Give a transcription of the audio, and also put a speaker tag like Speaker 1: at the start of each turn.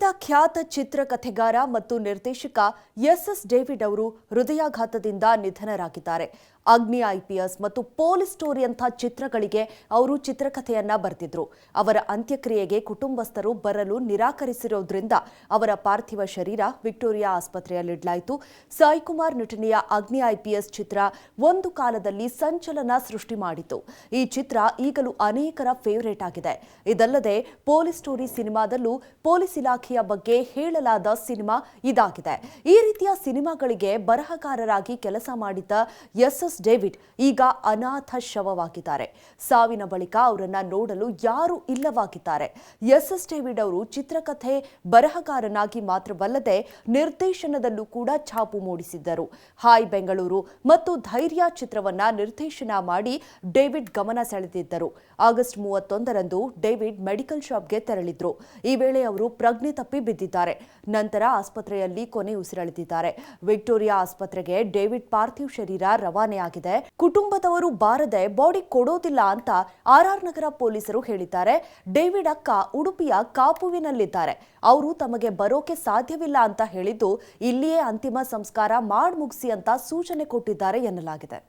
Speaker 1: ಕನ್ನಡದ ಖ್ಯಾತ ಚಿತ್ರಕಥೆಗಾರ ಮತ್ತು ನಿರ್ದೇಶಕ ಎಸ್ ಡೇವಿಡ್ ಅವರು ಹೃದಯಾಘಾತದಿಂದ ನಿಧನರಾಗಿದ್ದಾರೆ. ಅಗ್ನಿ ಐಪಿಎಸ್ ಮತ್ತು ಪೊಲೀಸ್ ಸ್ಟೋರಿ ಅಂತ ಚಿತ್ರಗಳಿಗೆ ಅವರು ಚಿತ್ರಕಥೆಯನ್ನ ಬರೆದಿದ್ರು. ಅವರ ಅಂತ್ಯಕ್ರಿಯೆಗೆ ಕುಟುಂಬಸ್ಥರು ಬರಲು ನಿರಾಕರಿಸಿರೋದ್ರಿಂದ ಅವರ ಪಾರ್ಥಿವ ಶರೀರ ವಿಕ್ಟೋರಿಯಾ ಆಸ್ಪತ್ರೆಯಲ್ಲಿಡಲಾಯಿತು. ಸಾಯಿ ಕುಮಾರ್ ನಟನೆಯ ಅಗ್ನಿ ಐಪಿಎಸ್ ಚಿತ್ರ ಒಂದು ಕಾಲದಲ್ಲಿ ಸಂಚಲನ ಸೃಷ್ಟಿ ಮಾಡಿತು. ಈ ಚಿತ್ರ ಈಗಲೂ ಅನೇಕರ ಫೇವರೇಟ್ ಆಗಿದೆ. ಇದಲ್ಲದೆ ಪೊಲೀಸ್ ಸ್ಟೋರಿ ಸಿನಿಮಾದಲ್ಲೂ ಪೊಲೀಸ್ ಇಲಾಖೆಯ ಬಗ್ಗೆ ಹೇಳಲಾದ ಸಿನಿಮಾ ಇದಾಗಿದೆ. ಈ ರೀತಿಯ ಸಿನಿಮಾಗಳಿಗೆ ಬರಹಗಾರರಾಗಿ ಕೆಲಸ ಮಾಡಿದ್ದ ಎಸ್ ಡೇವಿಡ್ ಈಗ ಅನಾಥ ಶವವಾಗಿದ್ದಾರೆ. ಸಾವಿನ ಬಳಿಕ ಅವರನ್ನ ನೋಡಲು ಯಾರೂ ಇಲ್ಲವಾಗಿದ್ದಾರೆ. ಎಸ್ ಡೇವಿಡ್ ಅವರು ಚಿತ್ರಕಥೆ ಬರಹಗಾರನಾಗಿ ಮಾತ್ರವಲ್ಲದೆ ನಿರ್ದೇಶನದಲ್ಲೂ ಕೂಡ ಛಾಪು ಮೂಡಿಸಿದ್ದರು. ಹಾಯ್ ಬೆಂಗಳೂರು ಮತ್ತು ಧೈರ್ಯ ಚಿತ್ರವನ್ನ ನಿರ್ದೇಶನ ಮಾಡಿ ಡೇವಿಡ್ ಗಮನ ಸೆಳೆದಿದ್ದರು. ಆಗಸ್ಟ್ 31ರಂದು ಡೇವಿಡ್ ಮೆಡಿಕಲ್ ಶಾಪ್ಗೆ ತೆರಳಿದ್ರು. ಈ ವೇಳೆ ಅವರು ಪ್ರಜ್ಞೆ ತಪ್ಪಿ ಬಿದ್ದಿದ್ದಾರೆ. ನಂತರ ಆಸ್ಪತ್ರೆಯಲ್ಲಿ ಕೊನೆ ಉಸಿರೆಳೆದಿದ್ದಾರೆ. ವಿಕ್ಟೋರಿಯಾ ಆಸ್ಪತ್ರೆಗೆ ಡೇವಿಡ್ ಪಾರ್ಥಿವ ಶರೀರ ರವಾನೆಯಾಗಿದೆ. ಕುಟುಂಬದವರು ಬಾರದೆ ಬಾಡಿ ಕೊಡೋದಿಲ್ಲ ಅಂತ ಆರ್ಆರ್ ನಗರ ಪೊಲೀಸರು ಹೇಳಿದ್ದಾರೆ. ಡೇವಿಡ್ ಅಕ್ಕ ಉಡುಪಿಯ ಕಾಪುವಿನಲ್ಲಿದ್ದಾರೆ. ಅವರು ತಮಗೆ ಬರೋಕೆ ಸಾಧ್ಯವಿಲ್ಲ ಅಂತ ಹೇಳಿದ್ದು ಇಲ್ಲಿಯೇ ಅಂತಿಮ ಸಂಸ್ಕಾರ ಮುಗಿಸಿ ಅಂತ ಸೂಚನೆ ಕೊಟ್ಟಿದ್ದಾರೆ ಎನ್ನಲಾಗಿದೆ.